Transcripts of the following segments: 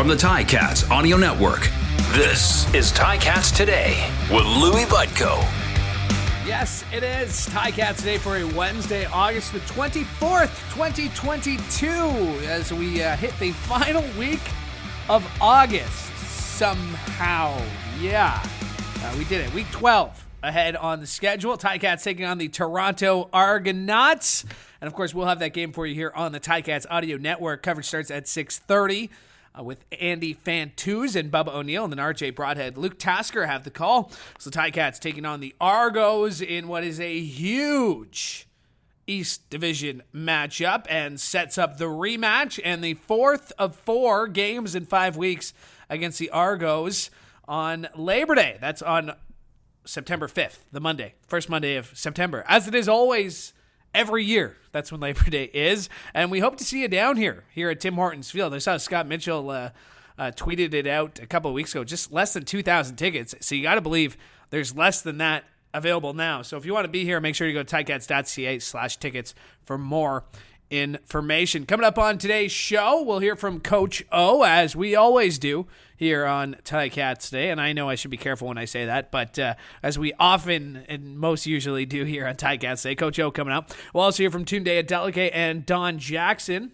from the Ticats Audio Network. This is Ticats Today with Louie Butko. Yes, it is Ticats Today for a Wednesday, August the 24th, 2022, as we hit the final week of August somehow. Yeah, we did it. Week 12 ahead on the schedule. Ticats taking on the Toronto Argonauts. And, of course, we'll have that game for you here on the Ticats Audio Network. Coverage starts at 6:30 with Andy Fantuz and Bubba O'Neill, and then RJ Broadhead. Luke Tasker have the call. So the Ticats taking on the Argos in what is a huge East Division matchup and sets up the rematch and the fourth of 4 games in 5 weeks against the Argos on Labor Day. That's on September 5th, the Monday, first Monday of September, as it is always every year. That's when Labor Day is, and we hope to see you down here at Tim Hortons Field. I saw Scott Mitchell tweeted it out a couple of weeks ago, just less than 2,000 tickets, so you got to believe there's less than that available now. So if you want to be here, make sure you go to ticats.ca/tickets for more information. Coming up on today's show, we'll hear from Coach O, as we always do here on Ticats Today, and I know I should be careful when I say that, but as we often and most usually do here on Ticats Today, Coach O coming up. We'll also hear from Tunde Adeleke and Don Jackson,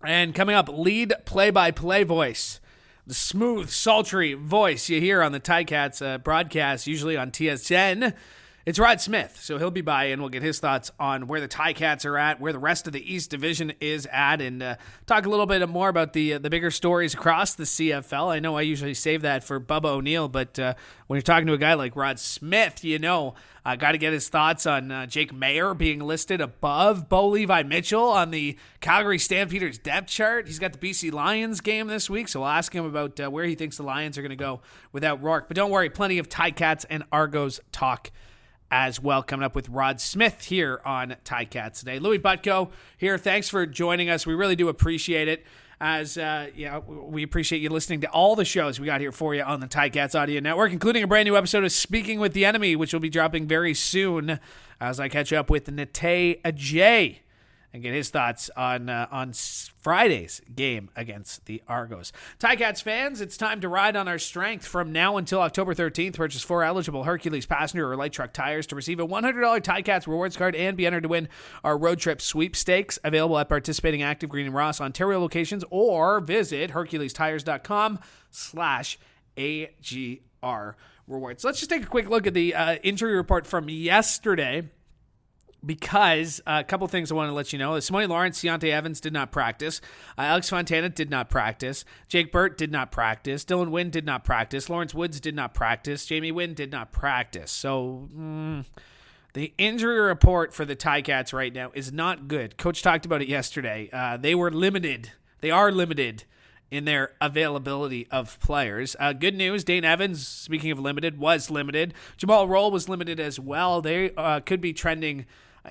and coming up, lead play-by-play voice, the smooth, sultry voice you hear on the Ticats broadcast, usually on TSN. It's Rod Smith, so he'll be by and we'll get his thoughts on where the Ticats are at, where the rest of the East Division is at, and talk a little bit more about the bigger stories across the CFL. I know I usually save that for Bubba O'Neill, but when you're talking to a guy like Rod Smith, got to get his thoughts on Jake Mayer being listed above Bo Levi Mitchell on the Calgary Stampeders depth chart. He's got the BC Lions game this week, so we'll ask him about where he thinks the Lions are going to go without Rourke. But don't worry, plenty of Ticats and Argos talk as well, coming up with Rod Smith here on Ticats Today. Louie Butko here. Thanks for joining us. We really do appreciate it. As we appreciate you listening to all the shows we got here for you on the Ticats Audio Network, including a brand new episode of Speaking with the Enemy, which will be dropping very soon as I catch up with Nate Ajay and get his thoughts on Friday's game against the Argos. Ticats fans, it's time to ride on our strength. From now until October 13th, purchase 4 eligible Hercules passenger or light truck tires to receive a $100 Ticats rewards card and be entered to win our road trip sweepstakes, available at participating Active Green and Ross Ontario locations, or visit HerculesTires.com/AGR rewards. Let's just take a quick look at the injury report from yesterday, because a couple things I want to let you know. Simone Lawrence, Deontay Evans did not practice. Alex Fontana did not practice. Jake Burt did not practice. Dylan Wynn did not practice. Lawrence Woods did not practice. Jamie Wynn did not practice. So the injury report for the Ticats right now is not good. Coach talked about it yesterday. They were limited. They are limited in their availability of players. Good news, Dane Evans, speaking of limited, was limited. Jamal Roll was limited as well. They could be trending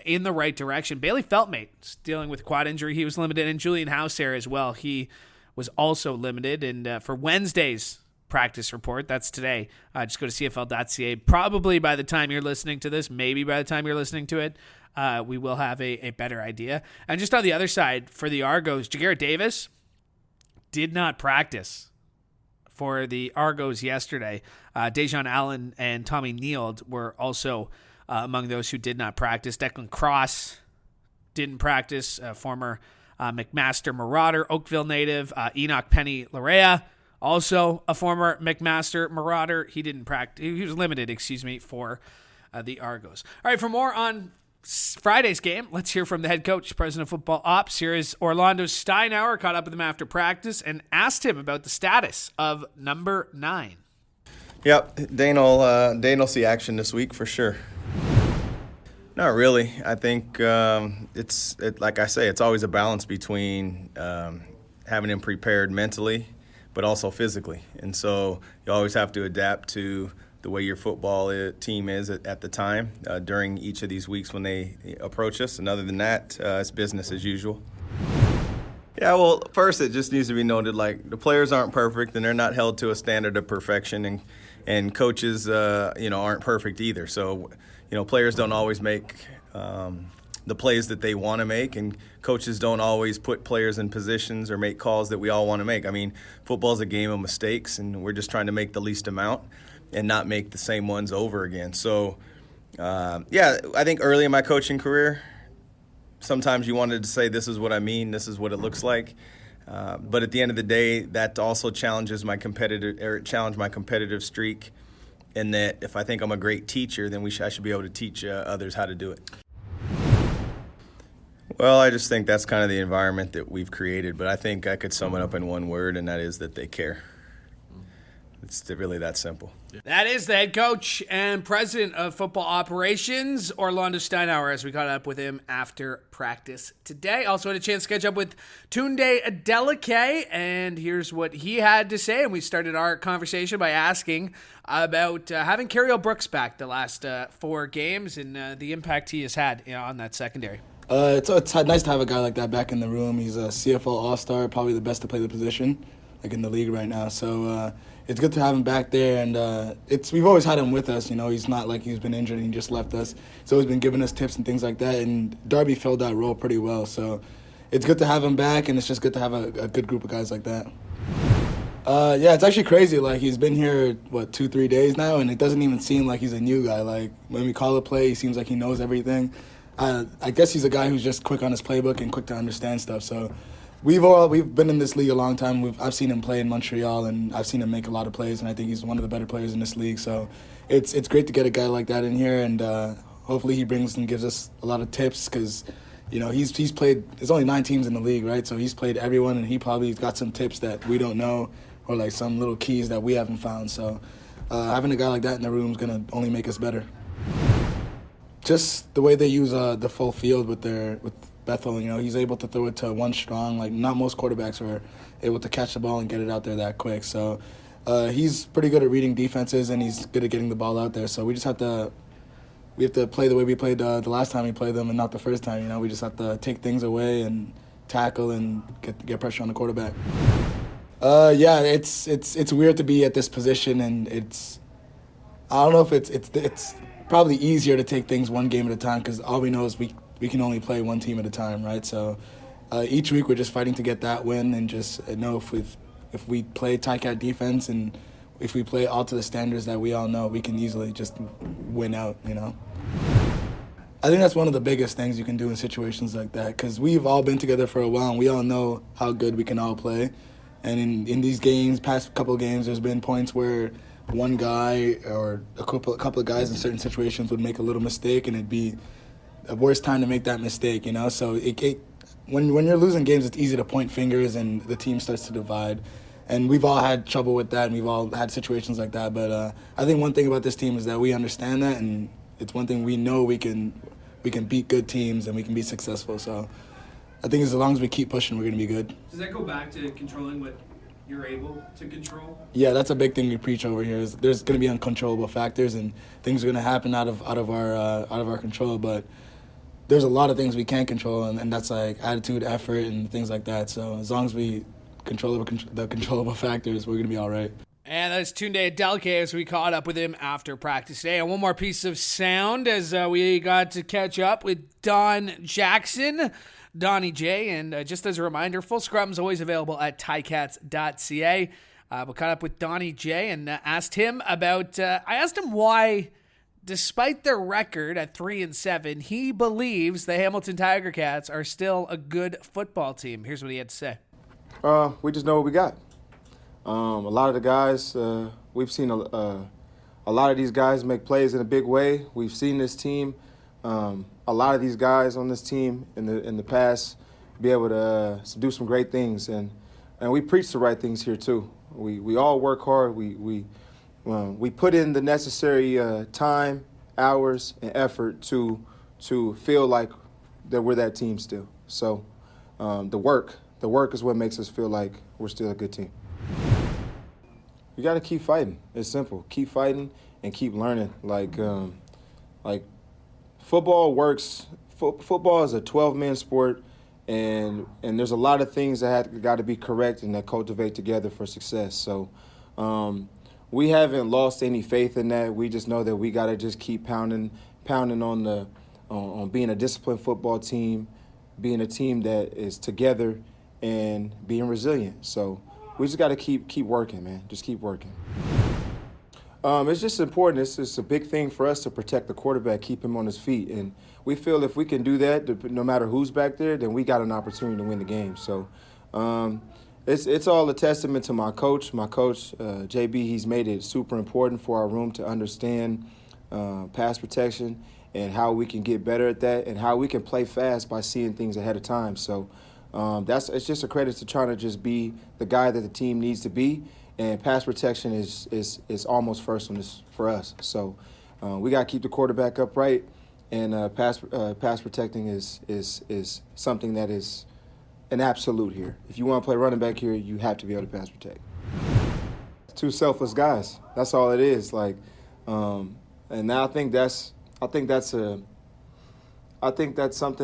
in the right direction. Bailey Feltmate dealing with quad injury. He was limited. And Julian Houser as well. He was also limited. And for Wednesday's practice report, that's today, just go to CFL.ca. Probably by the time you're listening to this, maybe by the time you're listening to it, we will have a better idea. And just on the other side, for the Argos, Jagarrett Davis did not practice for the Argos yesterday. Dejan Allen and Tommy Neild were also among those who did not practice. Declan Cross didn't practice, former McMaster Marauder, Oakville native. Enoch Penny Larea, also a former McMaster Marauder. He didn't practice. He was limited, for the Argos. All right, for more on Friday's game, let's hear from the head coach, president of football ops. Here is Orlondo Steinauer. Caught up with him after practice and asked him about the status of number 9. Yep, Dane will see action this week for sure. Not really. I think like I say, it's always a balance between having him prepared mentally, but also physically. And so you always have to adapt to the way your football team is at the time during each of these weeks when they approach us. And other than that, it's business as usual. Yeah, well, first it just needs to be noted, like, the players aren't perfect and they're not held to a standard of perfection, and coaches, aren't perfect either. So, players don't always make the plays that they want to make, and coaches don't always put players in positions or make calls that we all want to make. I mean, football's a game of mistakes, and we're just trying to make the least amount and not make the same ones over again. So, I think early in my coaching career, sometimes you wanted to say, this is what I mean, this is what it looks like. But at the end of the day, that also challenges my competitive streak, in that if I think I'm a great teacher, then I should be able to teach others how to do it. Well, I just think that's kind of the environment that we've created, but I think I could sum it up in one word, and that is that they care. It's really that simple. That is the head coach and president of football operations, Orlondo Steinauer, as we caught up with him after practice today. Also had a chance to catch up with Tunde Adeleke, and here's what he had to say. And we started our conversation by asking about having Carriel Brooks back the last 4 games and the impact he has had on that secondary. It's nice to have a guy like that back in the room. He's a CFL All-Star, probably the best to play the position, like in the league right now. So it's good to have him back there, and we've always had him with us. He's not like he's been injured and he just left us. He's always been giving us tips and things like that, and Darby filled that role pretty well. So it's good to have him back, and it's just good to have a good group of guys like that. It's actually crazy. Like, he's been here, 2-3 days now, and it doesn't even seem like he's a new guy. Like, when we call a play, he seems like he knows everything. I guess he's a guy who's just quick on his playbook and quick to understand stuff. So we've been in this league a long time. I've seen him play in Montreal, and I've seen him make a lot of plays, and I think he's one of the better players in this league. So it's great to get a guy like that in here, and hopefully he brings and gives us a lot of tips, because he's played. There's only 9 teams in the league, right? So he's played everyone, and he probably got some tips that we don't know, or like some little keys that we haven't found. So having a guy like that in the room is gonna only make us better. Just the way they use the full field with Bethel, he's able to throw it to one strong. Like, not most quarterbacks are able to catch the ball and get it out there that quick. So he's pretty good at reading defenses, and he's good at getting the ball out there. So we have to play the way we played the last time we played them, and not the first time. We just have to take things away and tackle and get pressure on the quarterback. It's weird to be at this position, and I don't know if it's probably easier to take things one game at a time, because all we know is we can only play one team at a time, right? So each week we're just fighting to get that win, and just know if we play Ticat defense, and if we play all to the standards that we all know, we can easily just win out, I think that's one of the biggest things you can do in situations like that, because we've all been together for a while, and we all know how good we can all play. And in these games, past couple of games, there's been points where one guy or a couple of guys in certain situations would make a little mistake, and it'd be the worst time to make that mistake, So when you're losing games, it's easy to point fingers, and the team starts to divide. And we've all had trouble with that, and we've all had situations like that. But I think one thing about this team is that we understand that, and it's one thing we know we can beat good teams, and we can be successful. So I think as long as we keep pushing, we're going to be good. Does that go back to controlling what you're able to control? Yeah, that's a big thing we preach over here. Is there's going to be uncontrollable factors, and things are going to happen out of our control. But there's a lot of things we can't control, and that's like attitude, effort, and things like that. So as long as we control the controllable factors, we're going to be all right. And that's Tunde Adeleke as we caught up with him after practice today. And one more piece of sound as we got to catch up with Don Jackson, Donnie J. And just as a reminder, full scrum's always available at ticats.ca. We caught up with Donnie J. and asked him about, I asked him why, despite their record at 3-7, he believes the Hamilton Tiger Cats are still a good football team. Here's what he had to say. We just know what we got. A lot of the guys, we've seen a lot of these guys make plays in a big way. We've seen this team, a lot of these guys on this team in the past be able to do some great things, and we preach the right things here too. We all work hard. We put in the necessary time, hours, and effort to feel like that we're that team still. So the work is what makes us feel like we're still a good team. You got to keep fighting. It's simple. Keep fighting and keep learning. Like football works. Football is a 12-man sport, and there's a lot of things that got to be correct and that cultivate together for success. So we haven't lost any faith in that. We just know that we got to just keep pounding on on being a disciplined football team, being a team that is together, and being resilient. So we just got to keep working, man. Just keep working. It's just important. It's a big thing for us to protect the quarterback, keep him on his feet. And we feel if we can do that, no matter who's back there, then we got an opportunity to win the game. So it's all a testament to my coach. My coach, JB, he's made it super important for our room to understand pass protection and how we can get better at that and how we can play fast by seeing things ahead of time. So it's just a credit to trying to just be the guy that the team needs to be. And pass protection is almost first on this for us. So we got to keep the quarterback upright, and pass protecting is something that is an absolute here. If you want to play running back here, you have to be able to pass protect. Two selfless guys. That's all it is. Like, and now I think that's something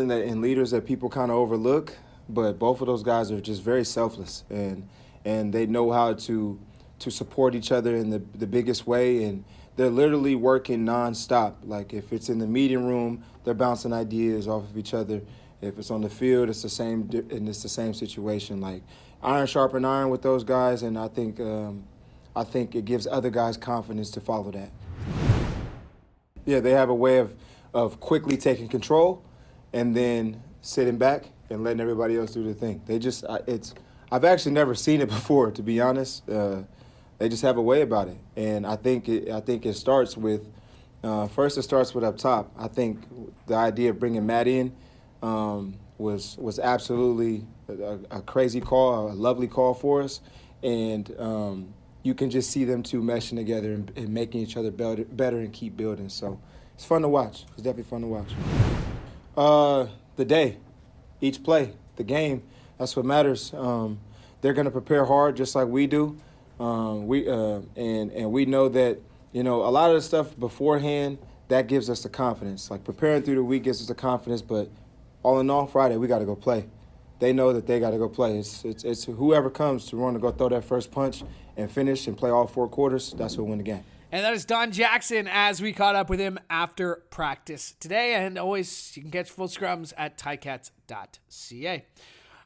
that in leaders that people kind of overlook. But both of those guys are just very selfless, and they know how to support each other in the biggest way, and they're literally working nonstop. Like if it's in the meeting room, they're bouncing ideas off of each other. If it's on the field, it's the same, and it's the same situation. Like iron sharpen iron with those guys, and I think it gives other guys confidence to follow that. Yeah, they have a way of quickly taking control, and then sitting back and letting everybody else do their thing. I've actually never seen it before, to be honest. They just have a way about it, and I think it starts with first. It starts with up top. I think the idea of bringing Matt in was absolutely a crazy call, a lovely call for us, and you can just see them two meshing together and making each other better and keep building. So it's fun to watch. It's definitely fun to watch. The day, each play, the game. That's what matters. They're going to prepare hard just like we do. We know that, a lot of the stuff beforehand, that gives us the confidence. Like preparing through the week gives us the confidence, but all in all, Friday, we got to go play. They know that they got to go play. It's whoever comes to run to go throw that first punch and finish and play all 4 quarters, that's who win the game. And that is Don Jackson as we caught up with him after practice today. And always, you can catch full scrums at ticats.ca.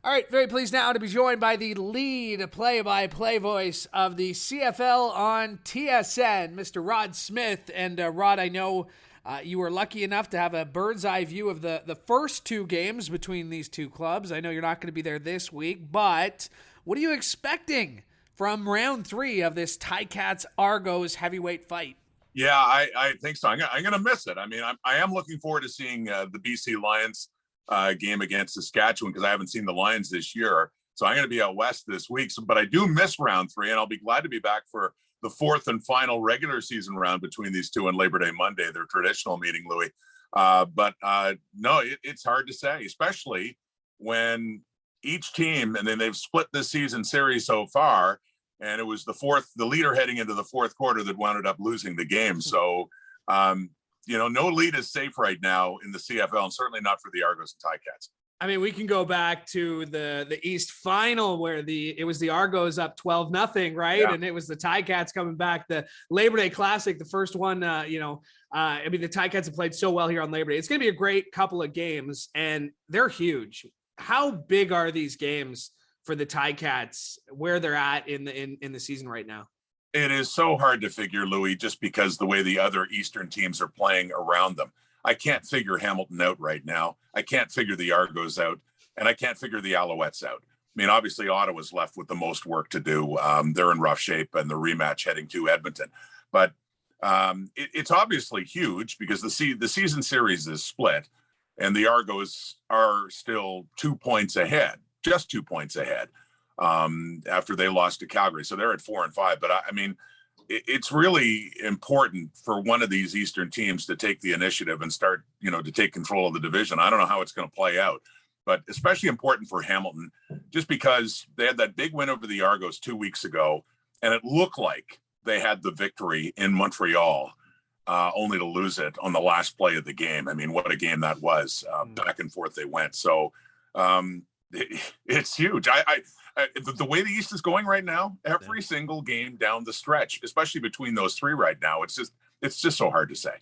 All right, very pleased now to be joined by the lead play-by-play voice of the CFL on TSN, Mr. Rod Smith. And Rod, I know you were lucky enough to have a bird's eye view of the first 2 games between these 2 clubs. I know you're not going to be there this week, but what are you expecting from round 3 of this Ticats Argos heavyweight fight? Yeah, I think so. I'm going to miss it. I mean, I am looking forward to seeing the BC Lions game against Saskatchewan because I haven't seen the Lions this year. So I'm going to be out west this week. But I do miss round 3, and I'll be glad to be back for the 4th and final regular season round between these 2 on Labor Day Monday, their traditional meeting, Louie. No, it's hard to say, especially when each team, and then they've split this season series so far, and it was the leader heading into the 4th quarter that wound up losing the game. So, no lead is safe right now in the CFL, and certainly not for the Argos and Ticats. I mean, we can go back to the East Final where it was the Argos up 12-0, right? Yeah. And it was the Ticats coming back. The Labor Day Classic, the first one, the Ticats have played so well here on Labor Day. It's going to be a great couple of games, and they're huge. How big are these games for the Ticats, where they're at in the season right now? It is so hard to figure, Louie, just because the way the other Eastern teams are playing around them. I can't figure Hamilton out right now. I can't figure the Argos out, and I can't figure the Alouettes out. I mean, obviously, Ottawa's left with the most work to do. They're in rough shape, and the rematch heading to Edmonton. But it's obviously huge because the season series is split, and the Argos are still 2 points ahead, just 2 points ahead after they lost to Calgary. So they're at 4 and 5. But I mean, it's really important for one of these Eastern teams to take the initiative and start, to take control of the division. I don't know how it's going to play out, but especially important for Hamilton, just because they had that big win over the Argos 2 weeks ago, and it looked like they had the victory in Montreal, only to lose it on the last play of the game. I mean, what a game that was. Back and forth they went. So it's huge. The way the East is going right now, every single game down the stretch, especially between those 3 right now, it's just so hard to say.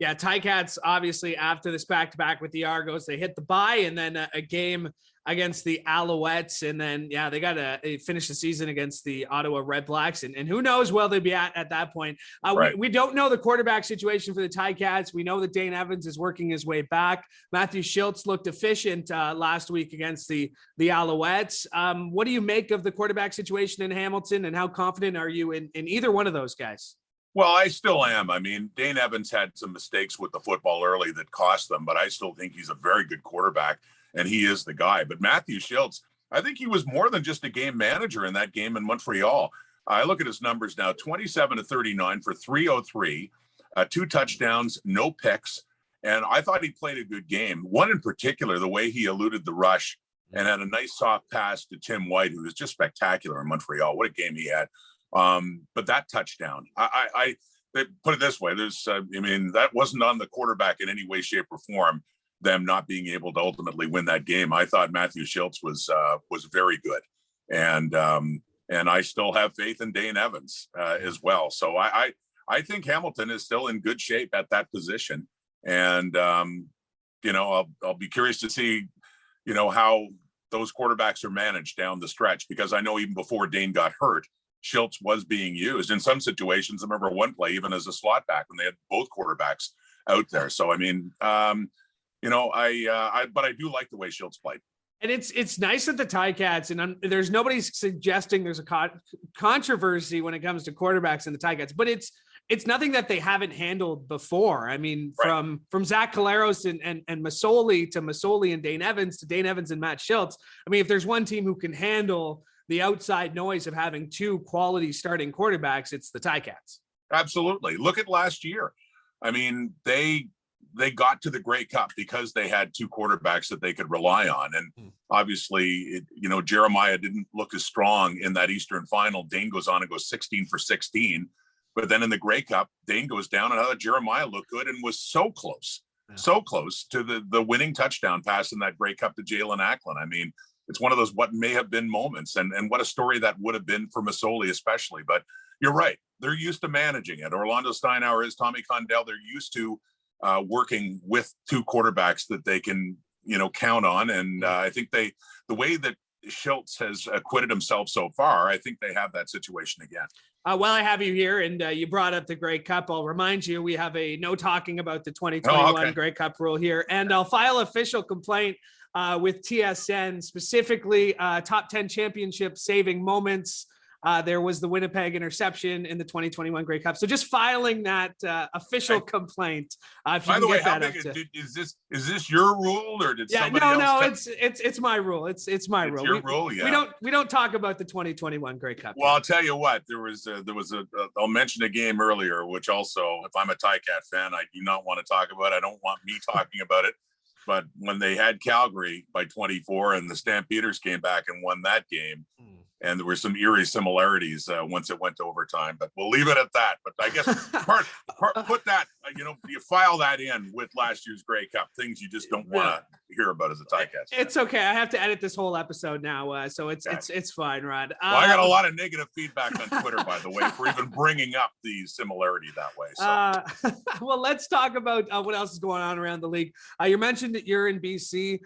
Yeah, Ticats, obviously, after this back-to-back with the Argos, they hit the bye and then a game against the Alouettes. And then, yeah, they got to finish the season against the Ottawa Red Blacks. And who knows where they'll be at that point. Right. We don't know the quarterback situation for the Ticats. We know that Dane Evans is working his way back. Matthew Schultz looked efficient last week against the Alouettes. What do you make of the quarterback situation in Hamilton, and how confident are you in either one of those guys? Well, I still am. I mean, Dane Evans had some mistakes with the football early that cost them, but I still think he's a very good quarterback, and he is the guy. But Matthew Schultz, I think he was more than just a game manager in that game in Montreal. I look at his numbers now, 27 to 39 for 303, 2 touchdowns, no picks. And I thought he played a good game. One in particular, the way he eluded the rush and had a nice soft pass to Tim White, who was just spectacular in Montreal. What a game he had. But that touchdown, I put it this way, that wasn't on the quarterback in any way, shape, or form, them not being able to ultimately win that game. I thought Matthew Schultz was very good. And I still have faith in Dane Evans as well. So I think Hamilton is still in good shape at that position. And, I'll be curious to see, how those quarterbacks are managed down the stretch, because I know even before Dane got hurt, Schultz was being used in some situations. I remember one play, even as a slot back, when they had both quarterbacks out there. So, I mean, but I do like the way Schultz played. And it's nice that the Ticats, and there's nobody suggesting there's a controversy when it comes to quarterbacks in the Ticats, but it's nothing that they haven't handled before. I mean, right. from Zach Caleros and Masoli to Masoli and Dane Evans to Dane Evans and Matt Schultz. I mean, if there's one team who can handle the outside noise of having 2 quality starting quarterbacks, it's the Ticats. Absolutely. Look at last year. I mean, they got to the Grey Cup because they had 2 quarterbacks that they could rely on. And obviously, Jeremiah didn't look as strong in that Eastern final. Dane goes on and goes 16 for 16. But then in the Grey Cup, Dane goes down, and I thought Jeremiah looked good and was so close to the winning touchdown pass in that Grey Cup to Jalen Acklin. I mean, it's one of those what may have been moments, and what a story that would have been for Masoli especially. But you're right. They're used to managing it. Orlondo Steinauer is, Tommy Condell. They're used to working with 2 quarterbacks that they can, count on. And I think the way that Schultz has acquitted himself so far, I think they have that situation again. While I have you here, and you brought up the Grey Cup, I'll remind you, we have a no talking about the 2021 Grey Cup rule here, and I'll file official complaint with TSN, specifically top 10 championship saving moments. There was the Winnipeg interception in the 2021 Grey Cup. So just filing that official complaint. If you By the way, how that big is this your rule, or did somebody else? It's my rule. It's my rule. Your rule, yeah. We don't talk about the 2021 Grey Cup. Well, I'll tell you what. There was I'll mention a game earlier, which also, if I'm a Ticat fan, I do not want to talk about. I don't want me talking about it. But when they had Calgary by 24, and the Stampeders came back and won that game. And there were some eerie similarities once it went to overtime, but we'll leave it at that. But I guess put that, you file that in with last year's Grey Cup, things you just don't want to hear about as a Ticats. It's okay. I have to edit this whole episode now, so it's fine, Rod. Well, I got a lot of negative feedback on Twitter, by the way, for even bringing up the similarity that way. So. Well, let's talk about what else is going on around the league. You mentioned that you're in BC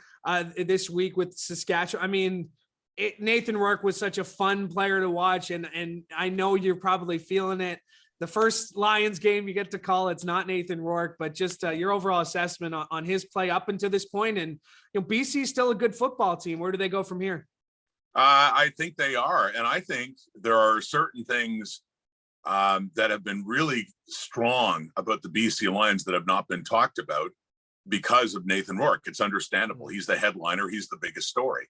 this week with Saskatchewan. I mean, Nathan Rourke was such a fun player to watch, and I know you're probably feeling it. The first Lions game you get to call, it's not Nathan Rourke, but just your overall assessment on his play up until this point. And BC is still a good football team. Where do they go from here? I think they are, and I think there are certain things that have been really strong about the BC Lions that have not been talked about because of Nathan Rourke. It's understandable. He's the headliner. He's the biggest story.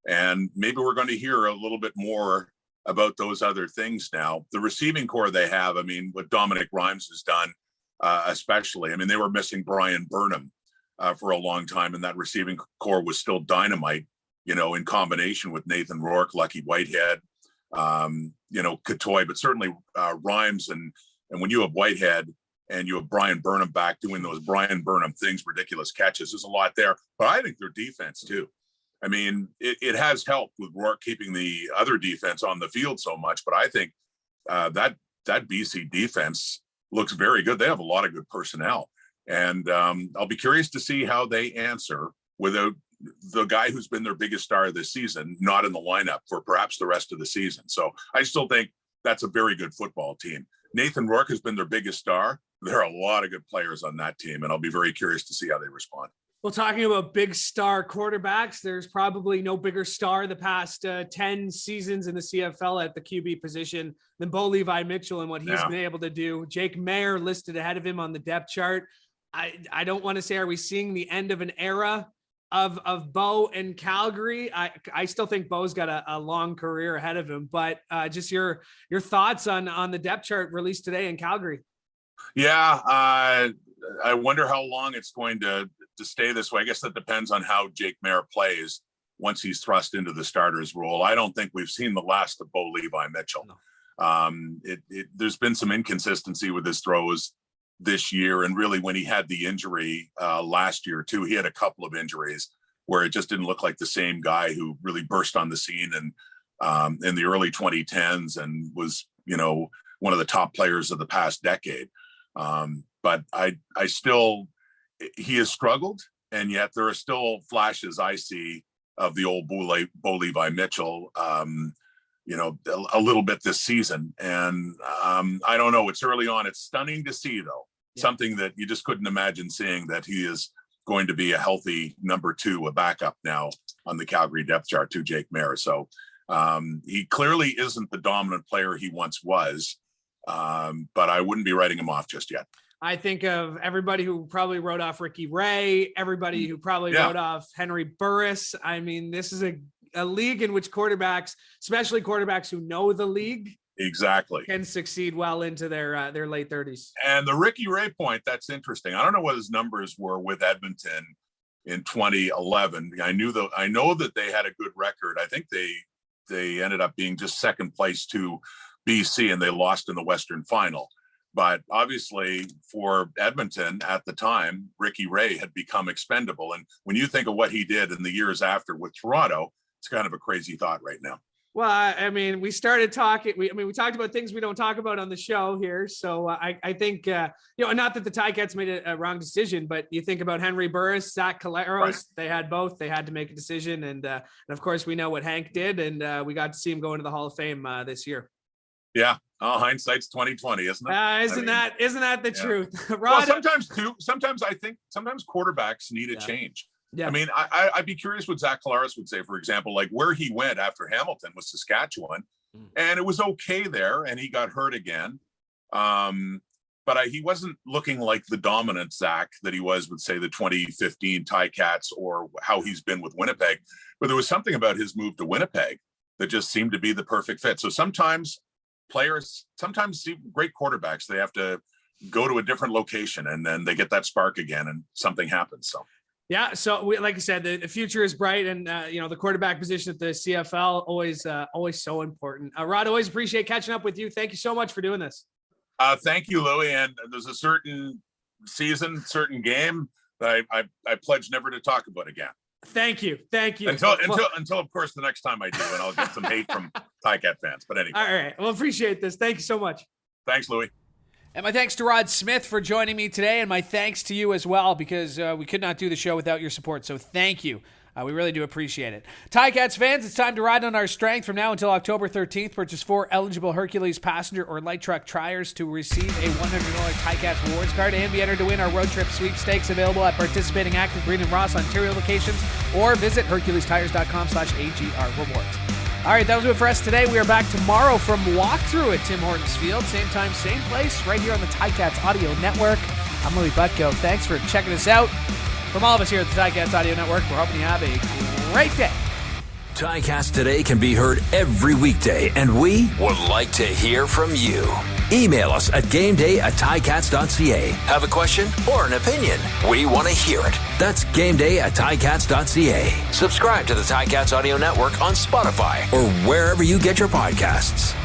And maybe we're going to hear a little bit more about those other things now. The receiving core they have, I mean, what Dominic Rhymes has done, especially. I mean, they were missing Brian Burnham for a long time, and that receiving core was still dynamite, in combination with Nathan Rourke, Lucky Whitehead, Katoy, but certainly Rhymes. And when you have Whitehead and you have Brian Burnham back doing those Brian Burnham things, ridiculous catches, there's a lot there. But I think their defense, too. I mean, it has helped with Rourke keeping the other defense on the field so much, but I think that BC defense looks very good. They have a lot of good personnel. And I'll be curious to see how they answer without the guy who's been their biggest star this season not in the lineup for perhaps the rest of the season. So I still think that's a very good football team. Nathan Rourke has been their biggest star. There are a lot of good players on that team, and I'll be very curious to see how they respond. Well, talking about big star quarterbacks, there's probably no bigger star the past 10 seasons in the CFL at the QB position than Bo Levi Mitchell and what he's been able to do. Jake Mayer listed ahead of him on the depth chart. I don't want to say, are we seeing the end of an era of Bo and Calgary? I still think Bo's got a long career ahead of him, but just your thoughts on the depth chart released today in Calgary. Yeah, I wonder how long it's going to stay this way. I guess that depends on how Jake Mayer plays once he's thrust into the starter's role. I don't think we've seen the last of Bo Levi Mitchell. No. There's been some inconsistency with his throws this year, and really when he had the injury last year too, he had a couple of injuries where it just didn't look like the same guy who really burst on the scene and in the early 2010s and was, one of the top players of the past decade. But I still, he has struggled, and yet there are still flashes I see of the old Bo Levi Mitchell, a little bit this season. And I don't know, it's early on. It's stunning to see, though, something that you just couldn't imagine seeing, that he is going to be a healthy number 2, a backup now on the Calgary depth chart to Jake Mayer. So he clearly isn't the dominant player he once was, but I wouldn't be writing him off just yet. I think of everybody who probably wrote off Ricky Ray, everybody who probably wrote off Henry Burris. I mean, this is a league in which quarterbacks, especially quarterbacks who know the league, exactly, can succeed well into their late 30s. And the Ricky Ray point, that's interesting. I don't know what his numbers were with Edmonton in 2011. I know that they had a good record. I think they ended up being just second place to BC, and they lost in the Western Final. But obviously for Edmonton at the time, Ricky Ray had become expendable. And when you think of what he did in the years after with Toronto, it's kind of a crazy thought right now. Well, I mean, we started talking. We talked about things we don't talk about on the show here. So I think, not that the Ticats made a wrong decision, but you think about Henry Burris, Zach Caleros, right. They had both. They had to make a decision. And of course, we know what Hank did. And we got to see him go into the Hall of Fame this year. Yeah. Oh, hindsight's 20/20, isn't it? Isn't that the truth? Rod, well, sometimes I think quarterbacks need a change. Yeah. I mean, I'd be curious what Zach Caleros would say, for example, like where he went after Hamilton was Saskatchewan, and it was okay there, and he got hurt again. But he wasn't looking like the dominant Zach that he was with, say, the 2015 Ticats or how he's been with Winnipeg. But there was something about his move to Winnipeg that just seemed to be the perfect fit. So sometimes great quarterbacks, they have to go to a different location and then they get that spark again and something happens. So yeah, so like I said, the future is bright, and the quarterback position at the CFL always so important. Rod, always appreciate catching up with you. Thank you so much for doing this. Thank you, Louie. And there's a certain certain game that I pledge never to talk about again. Thank you. Until of course the next time I do, and I'll get some hate from Ticat fans. But anyway. All right. Well, appreciate this. Thank you so much. Thanks, Louie. And my thanks to Rod Smith for joining me today, and my thanks to you as well, because we could not do the show without your support. So thank you. We really do appreciate it. Ticats fans, it's time to ride on our strength from now until October 13th. Purchase 4 eligible Hercules passenger or light truck triers to receive a $100 Ticats rewards card and be entered to win our road trip sweepstakes, available at participating Active Green and Ross Ontario locations, or visit HerculesTires.com/AGR rewards. All right, that'll do it for us today. We are back tomorrow from walkthrough at Tim Hortons Field. Same time, same place, right here on the Ticats Audio Network. I'm Louie Butko. Thanks for checking us out. From all of us here at the Ticats Audio Network, we're hoping you have a great day. Ticats Today can be heard every weekday, and we would like to hear from you. Email us at gameday@ticats.ca. Have a question or an opinion? We want to hear it. That's gameday@ticats.ca. Subscribe to the Ticats Audio Network on Spotify or wherever you get your podcasts.